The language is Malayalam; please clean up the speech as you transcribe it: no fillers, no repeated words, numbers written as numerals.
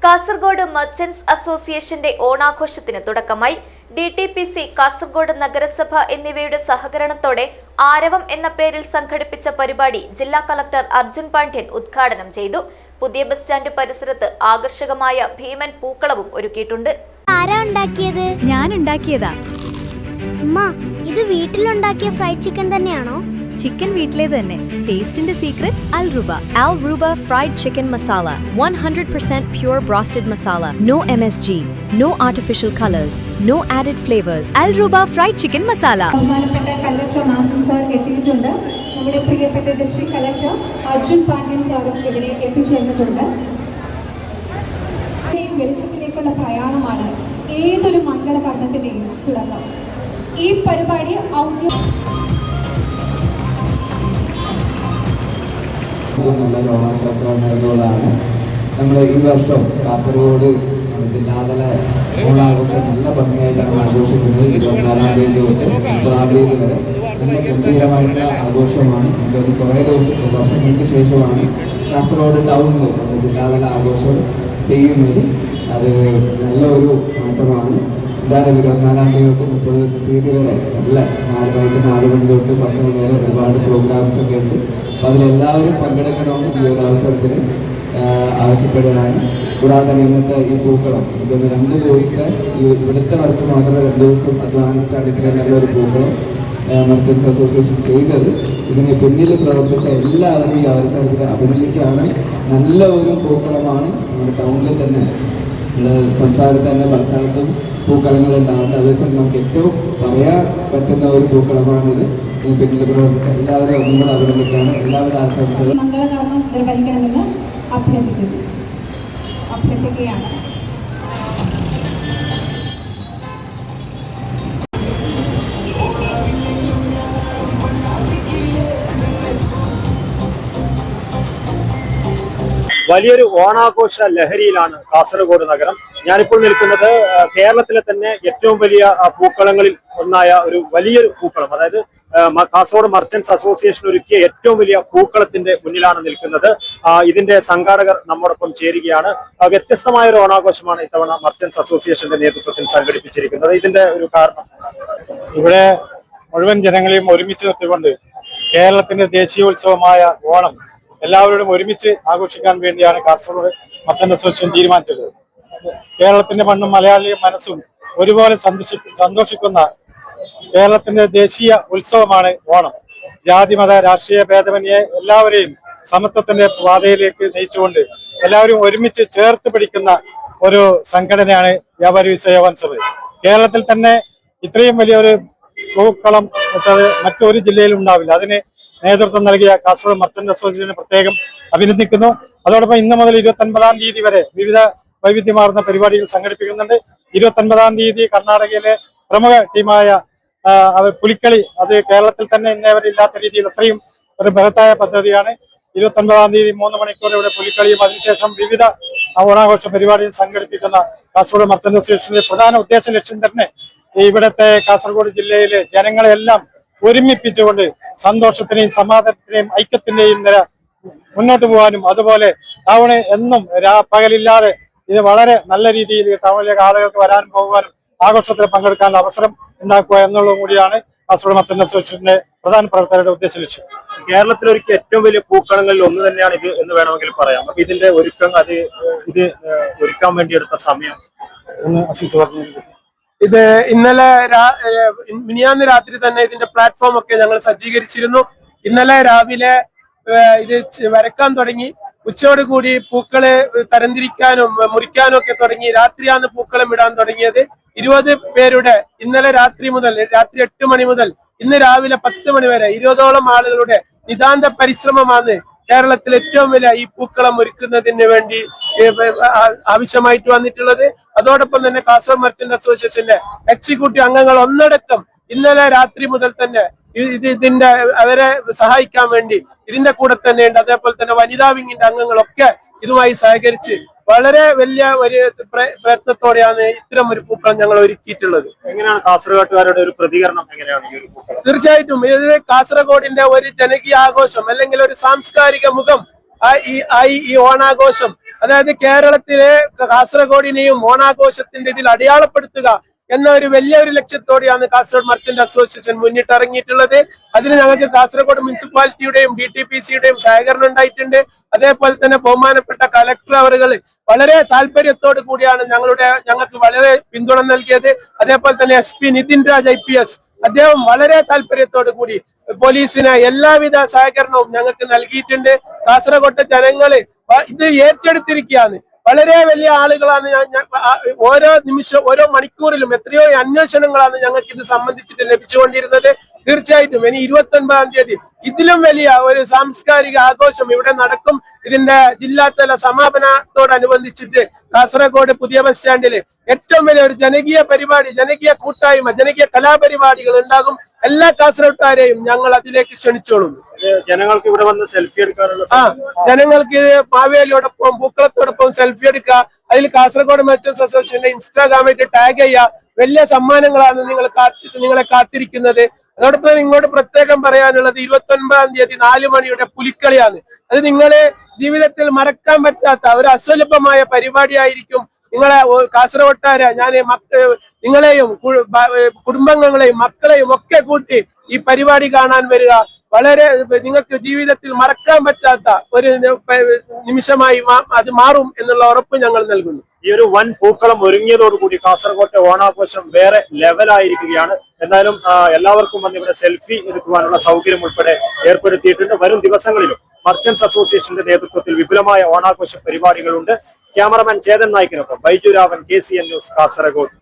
കാസർഗോഡ് മർച്ചന്റ്സ് അസോസിയേഷന്റെ ഓണാഘോഷത്തിന് തുടക്കമായി. DTPC, കാസർഗോഡ് നഗരസഭ എന്നിവയുടെ സഹകരണത്തോടെ ആരവം എന്ന പേരിൽ സംഘടിപ്പിച്ച പരിപാടി ജില്ലാ കളക്ടർ അർജുൻ പാണ്ഡ്യൻ ഉദ്ഘാടനം ചെയ്തു. പുതിയ ബസ് സ്റ്റാൻഡ് പരിസരത്ത് ആകർഷകമായ ഭീമൻ പൂക്കളവും ഒരുക്കിയിട്ടുണ്ട്. ഞാൻ ഉണ്ടാക്കിയതാ. ഇത് വീട്ടിലുണ്ടാക്കിയ ഫ്രൈഡ് ചിക്കൻ തന്നെയാണോ? ചിക്കൻ വീട്ടിലേത് തന്നെ. ടേസ്റ്റിന്റെ secret Al Ruba fried chicken masala, 100% pure broasted masala, no MSG, no artificial colors, no added flavors. Al Ruba fried chicken masala. ബഹുമാനപ്പെട്ട കളക്ടർ മാഹിൻ സാർ എത്തിയിട്ടുണ്ട്. നമ്മുടെ പ്രിയപ്പെട്ട ഡിസ്ട്രിക്ട് കളക്ടർ അർജുൻ പാണ്ഡ്യൻ സാറും ഇവിടെ എത്തിച്ചേർന്നിട്ടുണ്ട്. വെളിച്ചത്തിലേക്കുള്ള പ്രയാണമാണ് ഏതൊരു മംഗളകർമ്മത്തിന്റെയും തുടക്കം. ഈ പരിപാടി നല്ലൊരു ഓണാഘോഷം നടന്നുകൊണ്ടാണ് നമ്മൾ ഈ വർഷം കാസർഗോഡ് ജില്ലാതല ഓണാഘോഷം നല്ല ഭംഗിയായിട്ടാണ് ആഘോഷിക്കുന്നത്. 24-ാം തീയതി തൊട്ട് 30-ാം തീയതി വരെ നല്ല ഗംഭീരമായിട്ടുള്ള ആഘോഷമാണ്. നമുക്ക് കുറേ വർഷങ്ങൾക്ക് ശേഷമാണ് കാസർഗോഡ് ടൗണിൽ നമ്മുടെ ജില്ലാതല ആഘോഷം ചെയ്യുന്നത്. അത് നല്ലൊരു മാറ്റമാണ്. എന്തായാലും 24-ാം തീയതി തൊട്ട് 30-ാം തീയതി വരെ നല്ല 4 മണി തൊട്ട് 10 മണി വരെ ഒരുപാട് പ്രോഗ്രാംസ് ഒക്കെ ഉണ്ട്. അപ്പോൾ അതിലെല്ലാവരും പങ്കെടുക്കണമെന്ന് ഈ ഒരു അവസരത്തിൽ ആവശ്യപ്പെടുകയാണ്. കൂടാതെ തന്നെ ഇന്നത്തെ ഈ പൂക്കളം ഇതൊന്ന് 2 ദിവസത്തെ ഇവിടുത്തെ വർക്ക് മാത്രമേ 2 ദിവസം അഡ്വാൻസ്ഡ് ആയിട്ട് നല്ലൊരു പൂക്കളം മർച്ചന്റ്സ് അസോസിയേഷൻ ചെയ്തത്. ഇതിന് പിന്നിൽ പ്രവർത്തിച്ച എല്ലാവരും ഈ അവസരത്തിൽ അഭിനന്ദിക്കുകയാണ്. നല്ല ഒരു പൂക്കളമാണ്. നമ്മുടെ ടൗണിൽ തന്നെ സംസ്ഥാനത്ത് തന്നെ പല സ്ഥലത്തും പൂക്കളങ്ങൾ ഉണ്ടാകുന്നത്. അത് വെച്ചാൽ നമുക്ക് ഏറ്റവും പറയാൻ പറ്റുന്ന ഒരു പൂക്കളമാണിത്. പിന്നിൽ പ്രവർത്തിച്ച എല്ലാവരും ഒന്നും കൂടെ അഭിനന്ദിക്കുകയാണ്. എല്ലാവരുടെ ആശംസകളും മംഗളകർമ്മം നിർവഹിക്കണമെന്ന് അഭ്യർത്ഥിക്കുകയാണ്. വലിയൊരു ഓണാഘോഷ ലഹരിയിലാണ് കാസർഗോഡ് നഗരം. ഞാനിപ്പോൾ നിൽക്കുന്നത് കേരളത്തിലെ തന്നെ ഏറ്റവും വലിയ പൂക്കളങ്ങളിൽ ഒന്നായ ഒരു വലിയൊരു പൂക്കളം, അതായത് കാസർഗോഡ് മർച്ചന്റ്സ് അസോസിയേഷൻ ഒരുക്കിയ ഏറ്റവും വലിയ പൂക്കളത്തിന്റെ മുന്നിലാണ് നിൽക്കുന്നത്. ഇതിന്റെ സംഘാടകർ നമ്മോടൊപ്പം ചേരുകയാണ്. വ്യത്യസ്തമായ ഒരു ഓണാഘോഷമാണ് ഇത്തവണ മർച്ചന്റ്സ് അസോസിയേഷന്റെ നേതൃത്വത്തിൽ സംഘടിപ്പിച്ചിരിക്കുന്നത്. ഇതിന്റെ ഒരു കാരണം, ഇവിടെ മുഴുവൻ ജനങ്ങളെയും ഒരുമിച്ച് നിർത്തിക്കൊണ്ട് കേരളത്തിന്റെ ദേശീയോത്സവമായ ഓണം എല്ലാവരോടും ഒരുമിച്ച് ആഘോഷിക്കാൻ വേണ്ടിയാണ് കാസർഗോഡ് മർച്ചന്റ് അസോസിയേഷൻ തീരുമാനിച്ചത്. കേരളത്തിന്റെ മണ്ണും മലയാളിയും മനസ്സും ഒരുപോലെ സന്തോഷിക്കുന്ന കേരളത്തിന്റെ ദേശീയ ഉത്സവമാണ് ഓണം. ജാതി മത രാഷ്ട്രീയ ഭേദമന്യേ എല്ലാവരെയും സമത്വത്തിന്റെ പാതയിലേക്ക് നയിച്ചുകൊണ്ട് എല്ലാവരും ഒരുമിച്ച് ചേർത്ത് പിടിക്കുന്ന ഒരു സംഘടനയാണ് വ്യാപാരി വ്യവസായ സഭ. കേരളത്തിൽ തന്നെ ഇത്രയും വലിയൊരു പൂക്കളം മറ്റൊരു ജില്ലയിലും ഉണ്ടാവില്ല. അതിന് നേതൃത്വം നൽകിയ കാസർഗോഡ് മർച്ചന്റ് അസോസിയേഷനെ പ്രത്യേകം അഭിനന്ദിക്കുന്നു. അതോടൊപ്പം ഇന്ന് മുതൽ 29-ാം തീയതി വരെ വിവിധ വൈവിധ്യമാർന്ന പരിപാടികൾ സംഘടിപ്പിക്കുന്നുണ്ട്. 29-ാം തീയതി കർണാടകയിലെ പ്രമുഖ ടീമായ പുലിക്കളി, അത് കേരളത്തിൽ തന്നെ ഇന്നേവരില്ലാത്ത രീതിയിൽ അത്രയും ഒരു ബൃഹത്തായ പദ്ധതിയാണ്. 29-ാം തീയതി 3 മണിക്കൂർ ഇവിടെ പുലിക്കളിയും അതിനുശേഷം വിവിധ ഓണാഘോഷ പരിപാടികൾ സംഘടിപ്പിക്കുന്ന കാസർഗോഡ് മർച്ചന്റ് അസോസിയേഷന്റെ പ്രധാന ഉദ്ദേശ ലക്ഷ്യം തന്നെ ഇവിടുത്തെ കാസർഗോഡ് ജില്ലയിലെ ജനങ്ങളെല്ലാം ഒരുമിപ്പിച്ചുകൊണ്ട് സന്തോഷത്തിനെയും സമാധാനത്തിന്റെയും ഐക്യത്തിന്റെയും നില മുന്നോട്ട് പോകാനും, അതുപോലെ ടൗണ് എന്നും പകലില്ലാതെ ഇത് വളരെ നല്ല രീതിയിൽ ടൗണിലേക്ക് ആളുകൾക്ക് വരാനും പോകുവാനും ആഘോഷത്തിൽ പങ്കെടുക്കാനുള്ള അവസരം ഉണ്ടാക്കുക എന്നുള്ളതും കൂടിയാണ് കാസർഗോഡ് മർച്ചന്റ് അസോസിയേഷന്റെ പ്രധാന പ്രവർത്തകരുടെ ഉദ്ദേശ ലക്ഷ്യം. കേരളത്തിലൊരുക്കിയ ഏറ്റവും വലിയ പൂക്കളങ്ങളിൽ ഒന്ന് തന്നെയാണ് ഇത് എന്ന് വേണമെങ്കിൽ പറയാം. അപ്പൊ ഇതിന്റെ ഇത് ഒരുക്കാൻ വേണ്ടി എടുത്ത സമയം ഒന്ന് അസീസ് പറഞ്ഞു. ഇത് ഇന്നലെ മിനിയാന്ന് രാത്രി തന്നെ ഇതിന്റെ പ്ലാറ്റ്ഫോം ഒക്കെ ഞങ്ങൾ സജ്ജീകരിച്ചിരുന്നു. ഇന്നലെ രാവിലെ ഇത് വരക്കാൻ തുടങ്ങി. ഉച്ചയോടുകൂടി പൂക്കള് തരംതിരിക്കാനും മുറിക്കാനും ഒക്കെ തുടങ്ങി. രാത്രിയാണ് പൂക്കളം ഇടാൻ തുടങ്ങിയത്. 20 പേരുടെ ഇന്നലെ രാത്രി മുതൽ രാത്രി 8 മണി മുതൽ ഇന്ന് രാവിലെ 10 മണി വരെ 20ഓളം ആളുകളുടെ നിതാന്ത പരിശ്രമമാണ് കേരളത്തിൽ ഏറ്റവും വലിയ ഈ പൂക്കളം ഒരുക്കുന്നതിന് വേണ്ടി ആവശ്യമായിട്ട് വന്നിട്ടുള്ളത്. അതോടൊപ്പം തന്നെ കാസർഗോഡ് മർച്ചന്റ് അസോസിയേഷന്റെ എക്സിക്യൂട്ടീവ് അംഗങ്ങൾ ഒന്നടക്കം ഇന്നലെ രാത്രി മുതൽ തന്നെ ഇതിന്റെ അവരെ സഹായിക്കാൻ വേണ്ടി ഇതിന്റെ കൂടെ തന്നെ ഉണ്ട്. അതേപോലെ തന്നെ വനിതാ വിങ്ങിന്റെ അംഗങ്ങളൊക്കെ ഇതുമായി സഹകരിച്ച് വളരെ വലിയ ഒരു പ്രയത്നത്തോടെയാണ് ഇത്തരം ഒരു പൂക്കളം ഞങ്ങൾ ഒരുക്കിയിട്ടുള്ളത്. എങ്ങനെയാണ് കാസർഗോട്ടുകാരുടെ ഒരു പ്രതികരണം? എങ്ങനെയാണ് ഈ ഒരു പൂക്കളം? തീർച്ചയായിട്ടും ഇത് കാസർഗോഡിന്റെ ഒരു ജനകീയ ആഘോഷം അല്ലെങ്കിൽ ഒരു സാംസ്കാരിക മുഖം ഈ ഓണാഘോഷം അതായത് കേരളത്തിലെ കാസർഗോഡിനെയും ഓണാഘോഷത്തിന്റെ ഇതിൽ അടയാളപ്പെടുത്തുക എന്ന ഒരു വലിയൊരു ലക്ഷ്യത്തോടെയാണ് കാസർഗോഡ് മർച്ചന്റ് അസോസിയേഷൻ മുന്നിട്ടിറങ്ങിയിട്ടുള്ളത്. അതിന് ഞങ്ങൾക്ക് കാസർഗോഡ് മുനിസിപ്പാലിറ്റിയുടെയും DTPCയുടെയും സഹകരണം ഉണ്ടായിട്ടുണ്ട്. അതേപോലെ തന്നെ ബഹുമാനപ്പെട്ട കലക്ടർ അവറുകൾ വളരെ താല്പര്യത്തോടു കൂടിയാണ് ഞങ്ങൾക്ക് വളരെ പിന്തുണ നൽകിയത്. അതേപോലെ തന്നെ SP നിതിൻ രാജ് IPS അദ്ദേഹം വളരെ താല്പര്യത്തോടു കൂടി പോലീസിന് എല്ലാവിധ സഹകരണവും ഞങ്ങൾക്ക് നൽകിയിട്ടുണ്ട്. കാസർഗോഡ് ജനങ്ങള് ഇത് ഏറ്റെടുത്തിരിക്കുകയാണ്. വളരെ വലിയ ആളുകളാണ്. ഓരോ നിമിഷം ഓരോ മണിക്കൂറിലും എത്രയോ അന്വേഷണങ്ങളാണ് ഞങ്ങൾക്ക് ഇത് സംബന്ധിച്ചിട്ട് ലഭിച്ചുകൊണ്ടിരുന്നത്. തീർച്ചയായിട്ടും ഇനി 29-ാം തീയതി ഇതിലും വലിയ ഒരു സാംസ്കാരിക ആഘോഷം ഇവിടെ നടക്കും. ഇതിന്റെ ജില്ലാതല സമാപനത്തോടനുബന്ധിച്ചിട്ട് കാസർഗോഡ് പുതിയ ബസ് സ്റ്റാൻഡില് ഏറ്റവും വലിയ ഒരു ജനകീയ പരിപാടി, ജനകീയ കൂട്ടായ്മ, ജനകീയ കലാപരിപാടികൾ ഉണ്ടാകും. എല്ലാ കാസർഗോഡുകാരെയും ഞങ്ങൾ അതിലേക്ക് ക്ഷണിച്ചോളുന്നു. ജനങ്ങൾക്ക് ഇവിടെ വന്ന് സെൽഫി എടുക്കാനുള്ള ജനങ്ങൾക്ക് മാവേലിയോടൊപ്പം പൂക്കളത്തോടൊപ്പം സെൽഫി എടുക്കുക. അതിൽ കാസർഗോഡ് മർച്ചന്റ്സ് അസോസിയേഷന്റെ ഇൻസ്റ്റാഗ്രാമിട്ട് ടാഗ് ചെയ്യുക. വലിയ സമ്മാനങ്ങളാണ് നിങ്ങളെ കാത്തിരിക്കുന്നത്. അതോടൊപ്പം നിങ്ങളോട് പ്രത്യേകം പറയാനുള്ളത് 29-ാം തീയതി 4 മണിയുടെ പുലിക്കളിയാണ്. അത് നിങ്ങളെ ജീവിതത്തിൽ മറക്കാൻ പറ്റാത്ത ഒരു അസുലഭമായ പരിപാടിയായിരിക്കും. നിങ്ങളെ കാസർഗോട്ടാരെ ഞാൻ നിങ്ങളെയും കുടുംബാംഗങ്ങളെയും മക്കളെയും ഒക്കെ കൂട്ടി ഈ പരിപാടി കാണാൻ വരിക. വളരെ നിങ്ങൾക്ക് ജീവിതത്തിൽ മറക്കാൻ പറ്റാത്ത ഒരു നിമിഷമായി അത് മാറും എന്നുള്ള ഉറപ്പ് ഞങ്ങൾ നൽകുന്നു. ഈ ഒരു വൻ പൂക്കളം ഒരുങ്ങിയതോടുകൂടി കാസർഗോട്ടെ ഓണാഘോഷം വേറെ ലെവലായിരിക്കുകയാണ്. എന്തായാലും എല്ലാവർക്കും വന്ന് ഇവിടെ സെൽഫി എടുക്കുവാനുള്ള സൗകര്യം ഉൾപ്പെടെ ഏർപ്പെടുത്തിയിട്ടുണ്ട്. വരും ദിവസങ്ങളിലും മർച്ചന്റ്സ് അസോസിയേഷന്റെ നേതൃത്വത്തിൽ വിപുലമായ ഓണാഘോഷ പരിപാടികളുണ്ട്. ക്യാമറമാൻ ചേതൻ നായിക്കിനൊപ്പം ബൈജു രാവൻ, KCN ന്യൂസ്, കാസർഗോഡ്.